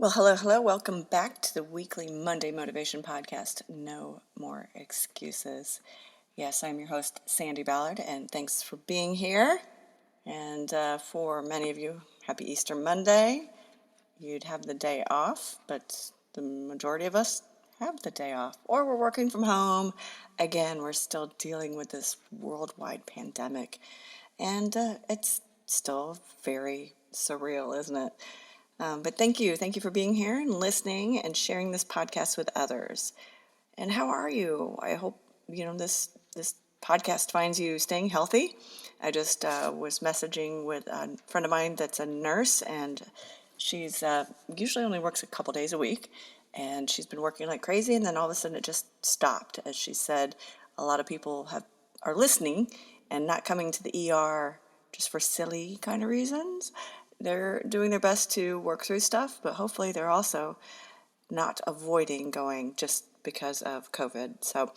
Well, hello, hello. Welcome back to the weekly Monday Motivation Podcast. No more excuses. Yes, I'm your host, Sandi Ballard, and thanks for being here. And for many of you, happy Easter Monday. You'd have the day off, but the majority of us have the day off, or we're working from home. Again, we're still dealing with this worldwide pandemic, and it's still very surreal, isn't it? But thank you for being here and listening and sharing this podcast with others. And how are you? I hope this podcast finds you staying healthy. I just was messaging with a friend of mine that's a nurse, and she's usually only works a couple days a week, and she's been working like crazy. And then all of a sudden, it just stopped. As she said, a lot of people are listening and not coming to the ER just for silly kind of reasons. They're doing their best to work through stuff, but hopefully they're also not avoiding going just because of COVID. So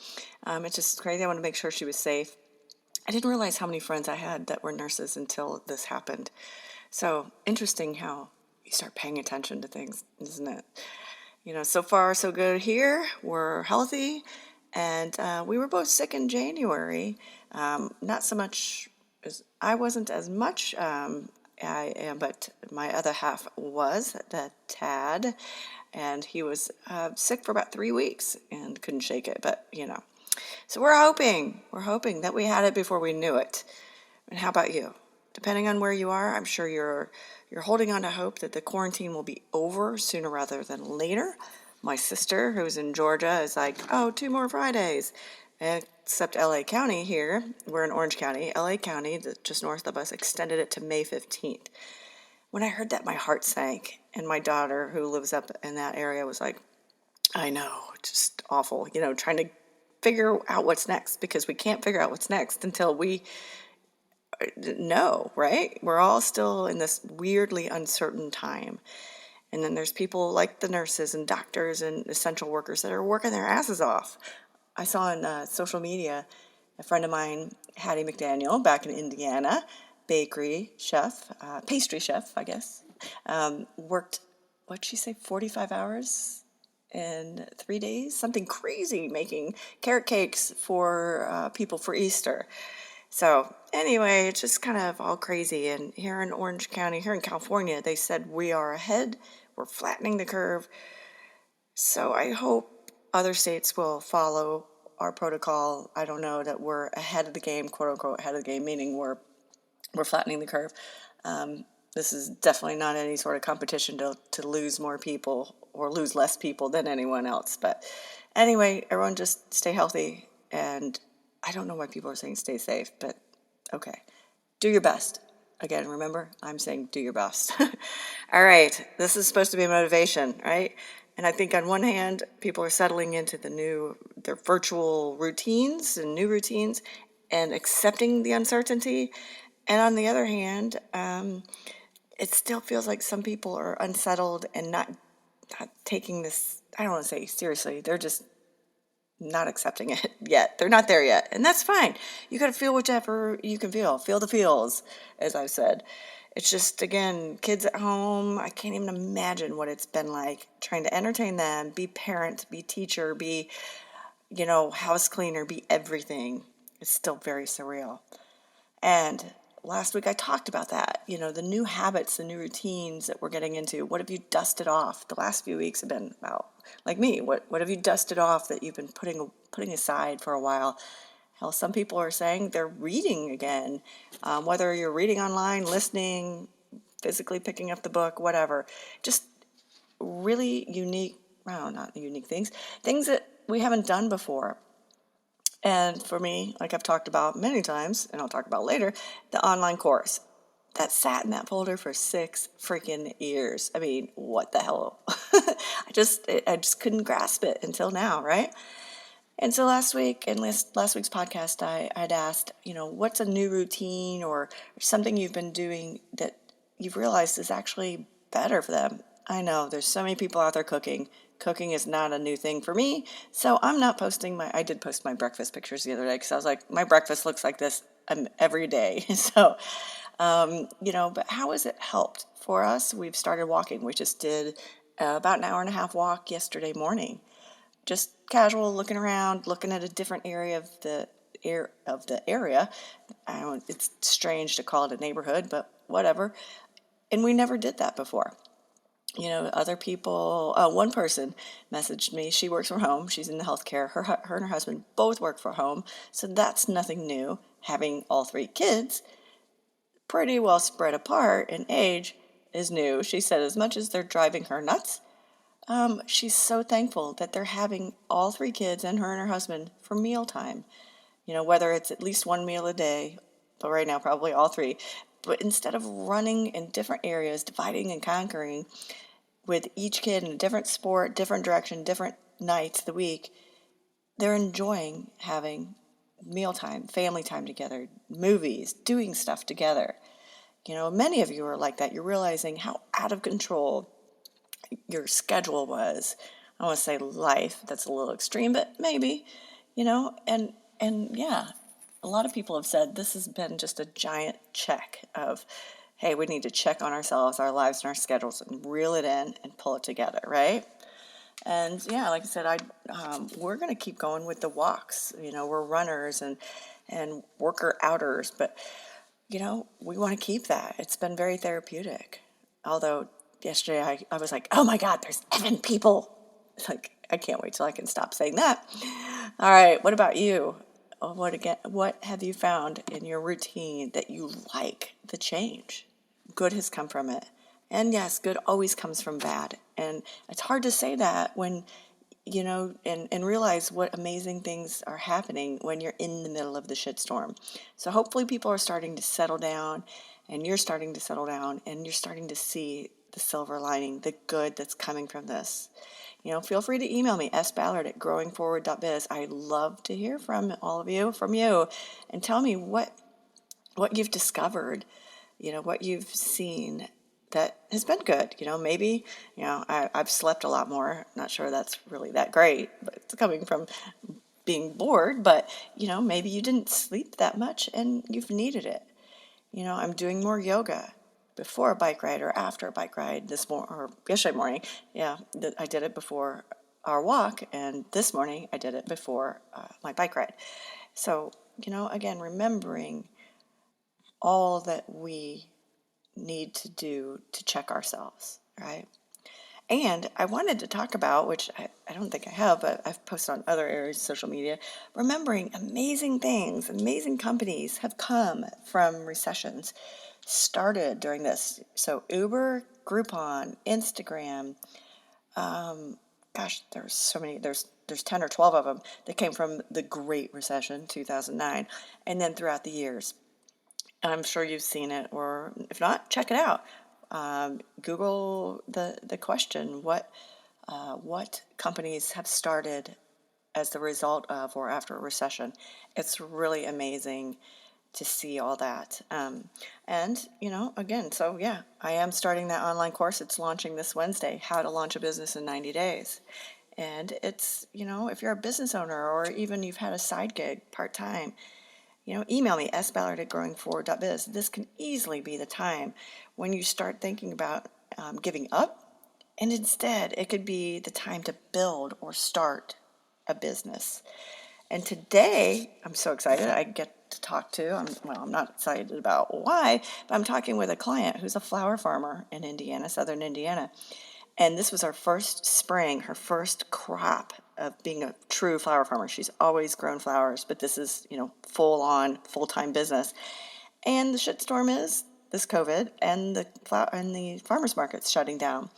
it's just crazy. I want to make sure she was safe. I didn't realize how many friends I had that were nurses until this happened. So interesting how you start paying attention to things, isn't it? So far so good here. We're healthy, and we were both sick in January. Not so much as I wasn't as much. I am, but my other half was the Tad, and he was sick for about 3 weeks and couldn't shake it. But so we're hoping that we had it before we knew it. And how about you? Depending on where you are, I'm sure you're holding on to hope that the quarantine will be over sooner rather than later. My sister, who's in Georgia, is like, oh, 2 more Fridays. Except LA County here, we're in Orange County. LA County, just north of us, extended it to May 15th. When I heard that, my heart sank. And my daughter, who lives up in that area, was like, I know, just awful, trying to figure out what's next, because we can't figure out what's next until we know, right? We're all still in this weirdly uncertain time. And then there's people like the nurses and doctors and essential workers that are working their asses off. I saw on social media a friend of mine, Hattie McDaniel, back in Indiana, bakery chef, pastry chef, I guess, worked, what'd she say, 45 hours in 3 days? Something crazy, making carrot cakes for people for Easter. So anyway, it's just kind of all crazy. And here in Orange County, here in California, they said we are ahead. We're flattening the curve. So I hope other states will follow our protocol. I don't know that we're ahead of the game, quote unquote, ahead of the game, meaning we're flattening the curve. This is definitely not any sort of competition to lose more people or lose less people than anyone else. But anyway, everyone just stay healthy. And I don't know why people are saying stay safe, but okay. Do your best. Again, remember, I'm saying do your best. All right, this is supposed to be motivation, right? And I think on one hand, people are settling into their virtual routines and new routines and accepting the uncertainty. And on the other hand, it still feels like some people are unsettled and not taking this, I don't want to say seriously, they're just not accepting it yet. They're not there yet. And that's fine. You got to feel whichever you can feel. Feel the feels, as I've said. It's just, again, kids at home. I can't even imagine what it's been like trying to entertain them, be parent, be teacher, be, house cleaner, be everything. It's still very surreal. And last week I talked about that, the new habits, the new routines that we're getting into. What have you dusted off? The last few weeks have been about, like me, what have you dusted off that you've been putting aside for a while? Hell, some people are saying they're reading again, whether you're reading online, listening, physically picking up the book, whatever. Just really unique, well, not unique things that we haven't done before. And for me, like I've talked about many times, and I'll talk about later, the online course that sat in that folder for 6 freaking years. I mean, what the hell? I just couldn't grasp it until now, right? And so last week, in last week's podcast, I'd asked, what's a new routine or something you've been doing that you've realized is actually better for them? I know there's so many people out there cooking. Cooking is not a new thing for me, so I'm not posting I did post my breakfast pictures the other day because I was like, my breakfast looks like this every day. So, but how has it helped for us? We've started walking. We just did About an hour and a half walk yesterday morning. Just casual, looking around, looking at a different area of the area. I don't, it's strange to call it a neighborhood, but whatever. And we never did that before. Other people, one person messaged me. She works from home. She's in the healthcare. Her and her husband both work from home. So that's nothing new. Having all three kids pretty well spread apart in age is new. She said as much as they're driving her nuts, she's so thankful that they're having all three kids and her husband for mealtime. Whether it's at least one meal a day, but right now probably all three. But instead of running in different areas, dividing and conquering, with each kid in a different sport, different direction, different nights of the week, they're enjoying having mealtime, family time together, movies, doing stuff together. Many of you are like that. You're realizing how out of control your schedule was. I want to say life. That's a little extreme, but maybe, and yeah, a lot of people have said this has been just a giant check of, hey, we need to check on ourselves, our lives, and our schedules, and reel it in and pull it together, right? And yeah, like I said, we're going to keep going with the walks. We're runners and worker outers, but we want to keep that. It's been very therapeutic. Although yesterday I was like, oh my God, there's 7 people. It's like, I can't wait till I can stop saying that. All right, what about you? What have you found in your routine that you like the change? Good has come from it. And yes, good always comes from bad. And it's hard to say that when, and realize what amazing things are happening when you're in the middle of the shitstorm. So hopefully people are starting to settle down, and you're starting to settle down, and you're starting to see the silver lining, the good that's coming from this. Feel free to email me, sballard@growingforward.biz. I love to hear from all of you, and tell me what you've discovered, what you've seen that has been good. Maybe, I've slept a lot more. Not sure that's really that great, but it's coming from being bored. But, maybe you didn't sleep that much and you've needed it. I'm doing more yoga before a bike ride or after a bike ride this morning or yesterday morning. Yeah, I did it before our walk, and this morning I did it before my bike ride. So, again, remembering all that we need to do to check ourselves, right? And I wanted to talk about, which I don't think I have, but I've posted on other areas of social media, remembering amazing things, amazing companies have come from recessions, started during this. So Uber, Groupon, Instagram, there's so many, there's 10 or 12 of them that came from the Great Recession, 2009, and then throughout the years. I'm sure you've seen it, or if not, check it out. Google the question, what companies have started as the result of or after a recession. It's really amazing to see all that. And, again, so yeah, I am starting that online course. It's launching this Wednesday, How to Launch a Business in 90 Days. And it's, if you're a business owner or even you've had a side gig part-time, email me, sballard@growingforward.biz. This can easily be the time when you start thinking about giving up, and instead it could be the time to build or start a business. And today, I'm so excited. I get to talk to, I'm not excited about why, but I'm talking with a client who's a flower farmer in Indiana, southern Indiana. And this was her first spring, her first crop of being a true flower farmer. She's always grown flowers, but this is, full on, full-time business. And the shitstorm is this COVID and the farmers market's shutting down.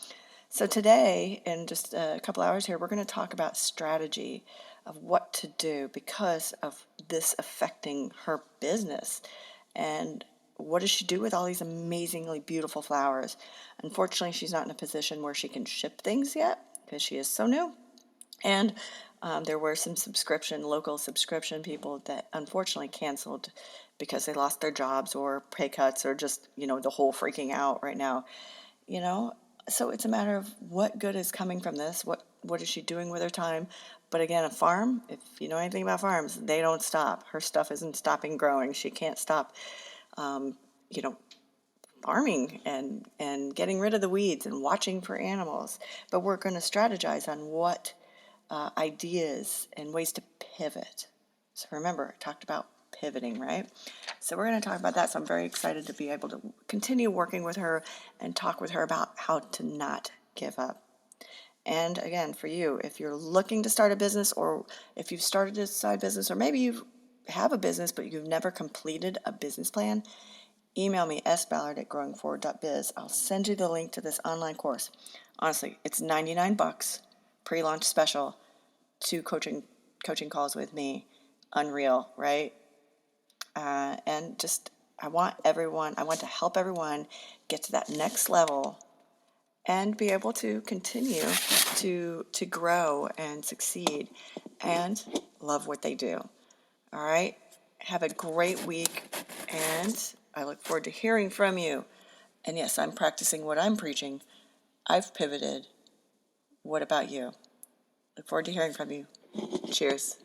So today, in just a couple hours here, we're going to talk about strategy of what to do because of this affecting her business. And what does she do with all these amazingly beautiful flowers? Unfortunately, she's not in a position where she can ship things yet because she is so new. And there were some local subscription people that unfortunately canceled because they lost their jobs or pay cuts or just, the whole freaking out right now. So it's a matter of what good is coming from this. What is she doing with her time? But again, a farm, if you know anything about farms, they don't stop. Her stuff isn't stopping growing. She can't stop, farming and getting rid of the weeds and watching for animals. But we're going to strategize on what ideas and ways to pivot. So remember, I talked about pivoting, right? So we're going to talk about that. So I'm very excited to be able to continue working with her and talk with her about how to not give up. And again, for you, if you're looking to start a business, or if you've started a side business, or maybe you have a business but you've never completed a business plan, email me sballard@growingforward.biz. I'll send you the link to this online course. Honestly, it's $99, pre-launch special, 2 coaching calls with me. Unreal, right? And just I want to help everyone get to that next level and be able to continue to grow and succeed and love what they do. All right? Have a great week, and I look forward to hearing from you. And yes, I'm practicing what I'm preaching. I've pivoted. What about you? Look forward to hearing from you. Cheers.